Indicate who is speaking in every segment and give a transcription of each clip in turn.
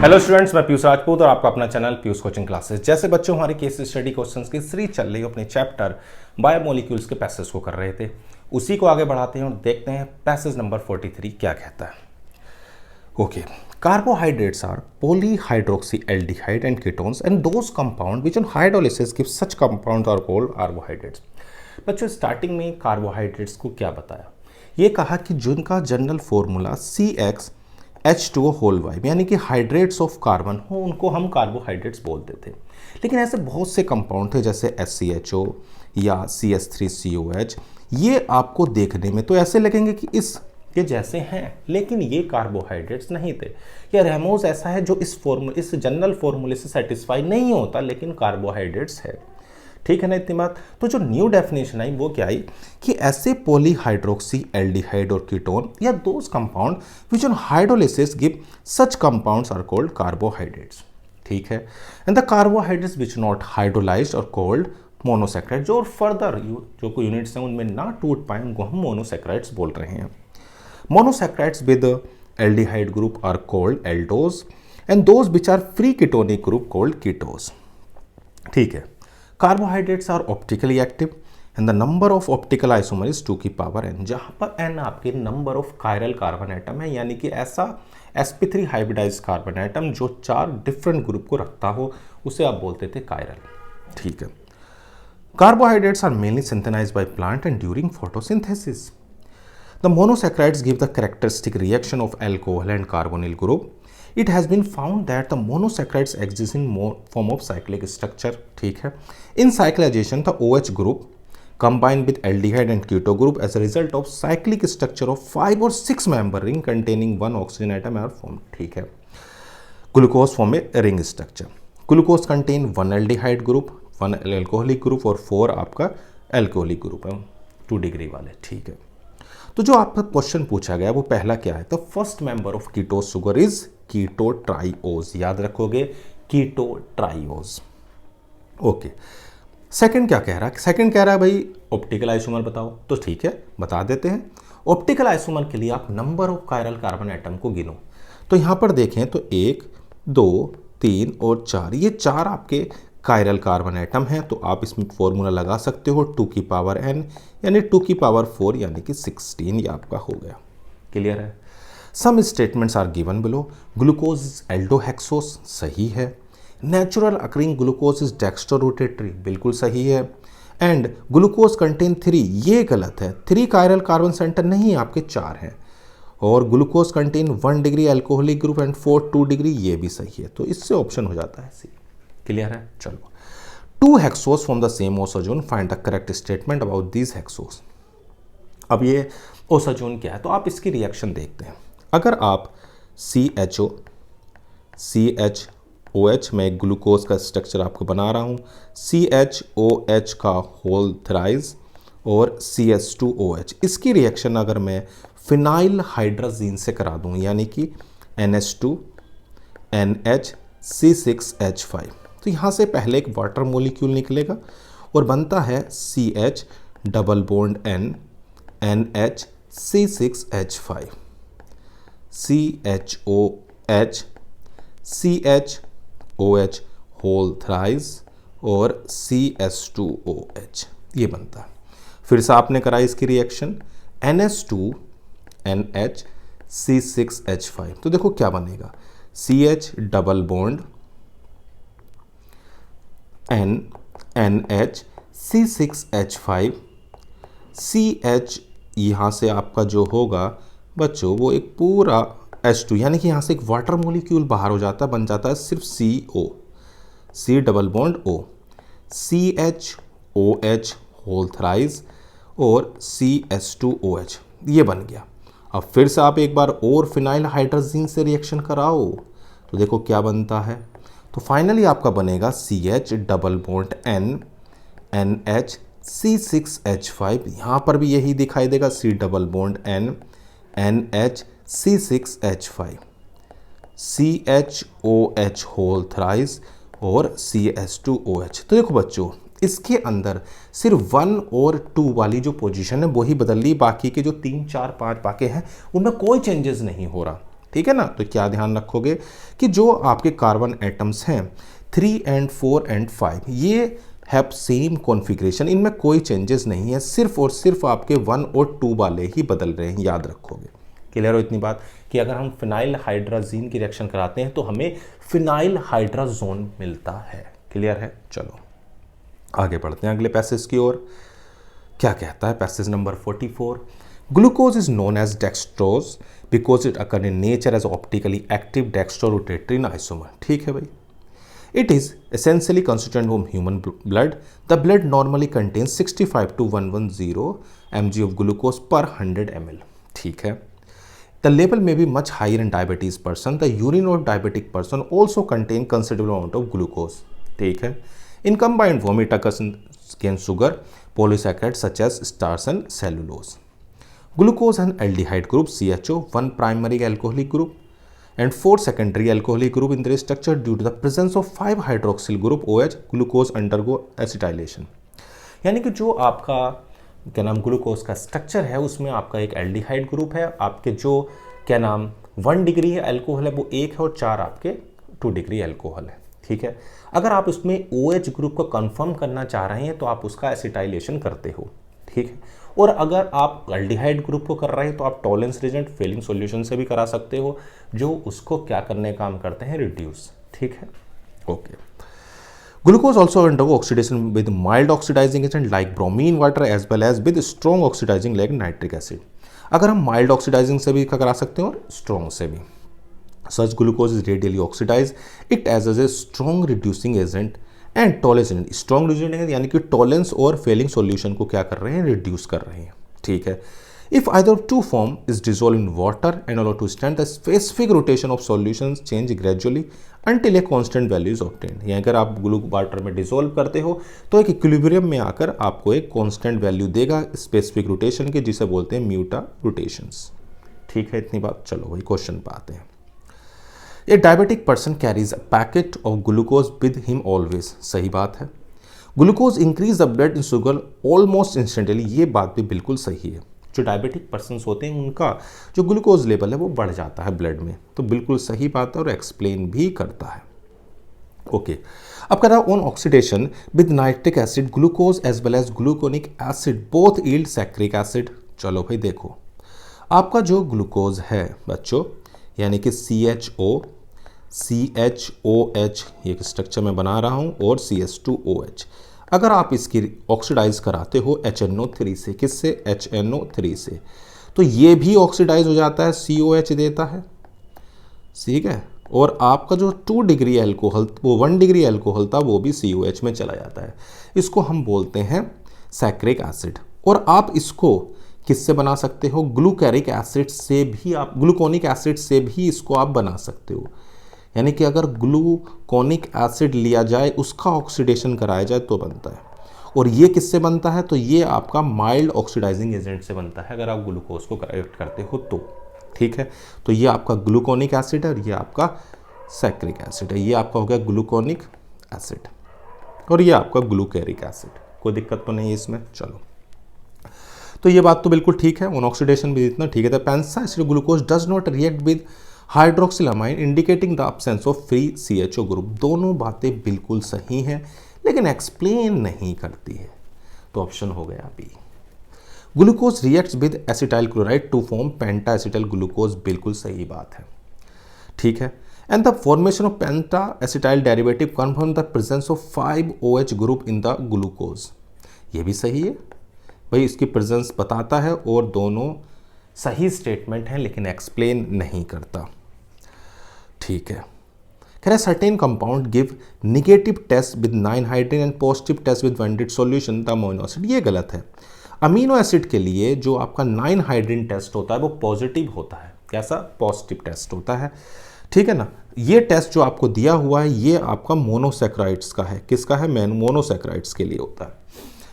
Speaker 1: Hello students, मैं पीयूष राजपूत और आपका अपना चैनल पीयूष कोचिंग क्लासेस। जैसे बच्चों हमारी केस स्टडी क्वेश्चंस की सीरीज चल रही है, अपने चैप्टर बायोमोलिक्यूल्स के पैसेज को कर रहे थे, उसी को आगे बढ़ाते हैं और देखते हैं पैसेज नंबर 43 क्या कहता है। Okay, carbohydrates are polyhydroxyaldehyde and ketones and those compound which on hydrolysis give such compounds are called carbohydrates। बच्चों स्टार्टिंग में कार्बोहाइड्रेट्स को क्या बताया, ये कहा कि जिनका general formula CxH2O whole Y यानी कि हाइड्रेट्स ऑफ कार्बन हो, उनको हम कार्बोहाइड्रेट्स बोलते थे। लेकिन ऐसे बहुत से कंपाउंड थे जैसे SCHO या CH3COH, ये आपको देखने में तो ऐसे लगेंगे कि ये जैसे हैं, लेकिन ये कार्बोहाइड्रेट्स नहीं थे। या रेमोज ऐसा है जो इस जनरल फॉर्मूले से सेटिस्फाई नहीं होता, लेकिन कार्बोहाइड्रेट्स है। ठीक है ना इतनी बात। तो जो न्यू डेफिनेशन आई वो क्या आई कि ऐसे पॉलीहाइड्रोक्सी एल्डिहाइड और कीटोन या those compound which on hydrolysis give such compounds are called carbohydrates. ठीक है, and the carbohydrates which not hydrolysed और कॉल्ड मोनोसैक्राइड। जो और फर्दर जो कोई यूनिट्स हैं उनमें ना टूट पाए उनको हम मोनोसैक्राइड्स बोल रहे हैं। Monosaccharides with aldehyde group are called aldose and those which are free ketonic group called ketose. ठीक है, carbohydrates are optically active and the number of optical isomer is 2 की पावर n, जहां पर n आपके number of chiral carbon atom है, यानी कि ऐसा sp3 हाइब्रिडाइज कार्बन एटम जो 4 डिफरेंट ग्रुप को रखता हो, उसे आप बोलते थे कायरल। ठीक है, carbohydrates are mainly synthesised by plant and during photosynthesis. The monosaccharides give the characteristic reaction of alcohol and carbonyl group. It has been found that the monosaccharides exist in form of cyclic structure. ठीक है, in cyclization the OH group combine with aldehyde and keto group as a result of cyclic structure of 5 or 6 member ring containing 1 oxygen atom are formed. ठीक है, glucose form a ring structure. Glucose contain 1 aldehyde group, 1 alcoholic group और 4 आपका alcoholic group है 2 degree वाले। ठीक है, तो जो आपका क्वेश्चन पूछा गया वो पहला क्या है, the first member of ketose sugar is keto triose. याद रखोगे, कीटो ट्राइओज। ओके, सेकंड क्या कह रहा है, सेकंड कह रहा है भाई ऑप्टिकल आइसोमर बताओ। तो ठीक है, बता देते हैं। ऑप्टिकल आइसोमर के लिए आप number of chiral carbon atom को गिनो। तो यहां पर देखें तो 1 2 3 और 4, ये 4 आपके कायरल कार्बन एटम है। तो आप इसमें फॉर्मूला लगा सकते हो 2 की पावर n यानी 2 की पावर 4 यानी कि 16, ये आपका हो गया। क्लियर है। Some statements are given below. Glucose is aldohexose, सही है। Natural occurring glucose is dextrorotatory, बिल्कुल सही है। एंड ग्लूकोज कंटेन 3, ये गलत है। 3 कायरल कार्बन सेंटर नहीं, आपके 4 हैं। और glucose contain 1 degree alcoholic group and 4 2 degree, ये भी सही है। तो इससे ऑप्शन हो जाता है सी। क्लियर है। चलो, 2 hexose from the same osazone, find the correct statement about these hexose. अब ये ओसाजोन क्या है, तो आप इसकी रिएक्शन देखते हैं। अगर आप CHO CHOH में ग्लूकोज का स्ट्रक्चर आपको बना रहा हूँ, CHOH का होल थ्राइज और CH2OH, इसकी रिएक्शन अगर मैं फिनाइल हाइड्राजीन से करा दूँ, यानी कि NH2 NH C6H5, तो यहाँ से पहले एक वाटर मोलिक्यूल निकलेगा और बनता है CH double bond N NH C6H5 CHOH CHOH whole thrice और CH2OH, ये बनता है। फिर से आपने करा इसकी रिएक्शन NH2 NH C6H5, तो देखो क्या बनेगा, CH double bond N NH C6H5 CH, यहाँ से आपका जो होगा बच्चों वो एक पूरा H2, यानी कि यहाँ से एक वाटर मोलिक्यूल बाहर हो जाता है, बन जाता है सिर्फ CO, C double bond O, CHOH whole thrice और CH2OH, ये बन गया। अब फिर से आप एक बार और फिनाइल हाइड्राजीन से रिएक्शन कराओ तो देखो क्या बनता है। तो फाइनली आपका बनेगा CH double bond N NH C6H5, यहाँ पर भी यही दिखाई देगा, C double bond N NH C6H5 CHOH whole thrice और CH2OH। तो देखो बच्चों, इसके अंदर सिर्फ 1 और 2 वाली जो पोजीशन है वही बदल ली, बाकी के जो 3 4 5 बाकी हैं उनमें कोई चेंजेस नहीं हो रहा। ठीक है ना। तो क्या ध्यान रखोगे कि जो आपके कार्बन एटम्स हैं 3 and 4 and 5 ये हैव सेम कॉन्फ़िगरेशन, इनमें कोई चेंजेस नहीं है, सिर्फ और सिर्फ आपके 1 और 2 वाले ही बदल रहे हैं, याद रखोगे। क्लियर हो इतनी बात कि अगर हम फिनाइल हाइड्राजीन की रिएक्शन कराते हैं तो हमें फिनाइल हाइड्राजोन मिलता है। क्लियर है। चलो आगे बढ़ते हैं अगले पैसेज की ओर। क्या कहता है passage number 44, glucose is known as dextrose because it occur in nature as optically active dextrorotatory isomer. ठीक है भाई। It is essentially constituent of human blood. The blood normally contains 65 to 110 mg of glucose per 100 ml. ठीक है। The level may be much higher in diabetes person. The urine of diabetic person also contain considerable amount of glucose. ठीक है। In combined form, it occurs in sugar, polysaccharides such as starch and cellulose. Glucose and aldehyde group CHO, one primary alcoholic group and 4 secondary alcoholic group in their structure due to the presence of 5 hydroxyl group OH glucose undergo acetylation। यानी कि जो आपका क्या नाम glucose का structure है उसमें आपका एक एल्डिहाइड ग्रुप है, आपके जो क्या नाम 1 डिग्री है अल्कोहल है वो 1 है और 4 आपके 2 डिग्री अल्कोहल है। ठीक है। अगर आप उसमें OH ग्रुप को कंफर्म करना चाह रहे हैं तो आप उसका एसिटाइलेशन करते हो। ठीक है। और अगर आप एल्डिहाइड ग्रुप को कर रहे हैं तो आप टॉलेंस रिजेंट फेलिंग सॉल्यूशन से भी करा सकते हो, जो उसको क्या करने काम करते हैं, रिड्यूस। ठीक है। Okay. Glucose also undergo oxidation with mild oxidising agent like bromine water as well as with strong oxidising like nitric acid. अगर हम माइल्ड ऑक्सीडाइजिंग से भी करा सकते हैं और स्ट्रॉन्ग से भी। Such glucose is readily oxidise it as a strong reducing agent and Tollens strong reducing यानी कि टॉलेंस और फेलिंग सॉल्यूशन को क्या कर रहे हैं, रिड्यूस कर रहे हैं। ठीक है। If either two form is dissolve in water and allow to stand the specific rotation of solutions change gradually until a constant value is obtained. यानी अगर आप ग्लू वाटर में डिजोल्व करते हो तो एक इक्विलिब्रियम में आकर आपको एक कांस्टेंट वैल्यू देगा स्पेसिफिक रोटेशन के, जिसे बोलते हैं म्यूटा रोटेशंस। ठीक है इतनी बात। चलो वही क्वेश्चन पे आते हैं। A diabetic person carries a packet of glucose with him always. सही बात है। Glucose increase the blood in sugar almost instantly. ये बात भी बिल्कुल सही है। जो डायबिटिक पर्सन्स होते हैं उनका जो ग्लूकोज लेवल है वो बढ़ जाता है ब्लड में, तो बिल्कुल सही बात है और एक्सप्लेन भी करता है। ओके। अब कह रहा on oxidation with nitric acid glucose as well as gluconic acid both yield saccharic acid. चलो भाई देखो, आपका जो ग्लूकोज है बच्चों यानी कि CHOH ये स्ट्रक्चर मैं बना रहा हूँ और CH2OH, अगर आप इसकी ऑक्सीडाइज कराते हो HNO3 से, किससे, HNO3 से, तो ये भी ऑक्सीडाइज हो जाता है, COH देता है। ठीक है। और आपका जो 2 डिग्री अल्कोहल वो 1 डिग्री अल्कोहल था वो भी COH में चला जाता है। इसको हम बोलते हैं सैक्रिक एसिड। और आप इसको किससे बना सकते हो, ग्लूकैरिक एसिड से भी, आप ग्लूकोनिक एसिड से भी इसको आप बना सकते हो। यानी कि अगर ग्लूकोनिक एसिड लिया जाए उसका ऑक्सीडेशन कराया जाए तो बनता है। और ये किससे बनता है, तो ये आपका माइल्ड ऑक्सीडाइजिंग एजेंट से बनता है अगर आप ग्लूकोज को करेक्ट करते हो तो। ठीक है। तो ये आपका ग्लूकोनिक एसिड है और ये आपका सैक्रिक एसिड है। ये आपका हो गया ग्लूकोनिक एसिड और ये आपका ग्लूकैरिक एसिड। कोई दिक्कत तो नहीं है इसमें। चलो तो ये बात तो बिल्कुल ठीक है। ऑन ऑक्सीडेशन भी इतना ठीक है। The penta acid glucose does not react with hydroxylamine indicating the absence of free CHO group. दोनों बातें बिल्कुल सही हैं लेकिन एक्सप्लेन नहीं करती है, तो ऑप्शन हो गया B. Glucose reacts with acetyl chloride to form penta acetyl glucose. बिल्कुल सही बात है। ठीक है। And the formation of penta acetyl derivative confirm the presence of 5 OH group in the glucose. ये भी सही है भाई, इसकी प्रेजेंस बताता है और दोनों सही स्टेटमेंट हैं लेकिन एक्सप्लेन नहीं करता। ठीक है। कह रहा certain compound give negative test with 9 hydrogen and positive test with binded solution the amino acid. ये गलत है। अमीनो एसिड के लिए जो आपका 9 हाइड्रोजन टेस्ट होता है वो पॉजिटिव होता है। कैसा, पॉजिटिव टेस्ट होता है। ठीक है ना। ये टेस्ट जो आपको दिया हुआ है ये आपका मोनोसैकेराइड्स का है। किसका है, मोनोसैकेराइड्स के लिए होता है।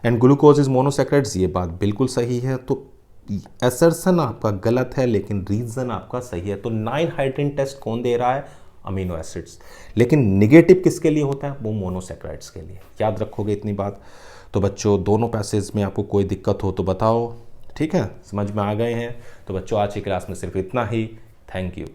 Speaker 1: एंड ग्लूकोज इज मोनोसैकेराइड्स, ये बात बिल्कुल सही है। तो असर्शन आपका गलत है लेकिन रीजन आपका सही है। तो 9 हाइड्रोजन टेस्ट कौन दे रहा है, अमीनो एसिड्स, लेकिन निगेटिव किसके लिए होता है, वो मोनोसैकेराइड्स के लिए। याद रखोगे इतनी बात। तो बच्चों दोनों पैसेज में आपको कोई दिक्कत हो तो बताओ। ठीक है, समझ में आ गए हैं। तो बच्चों आज की क्लास में सिर्फ इतना ही। Thank you.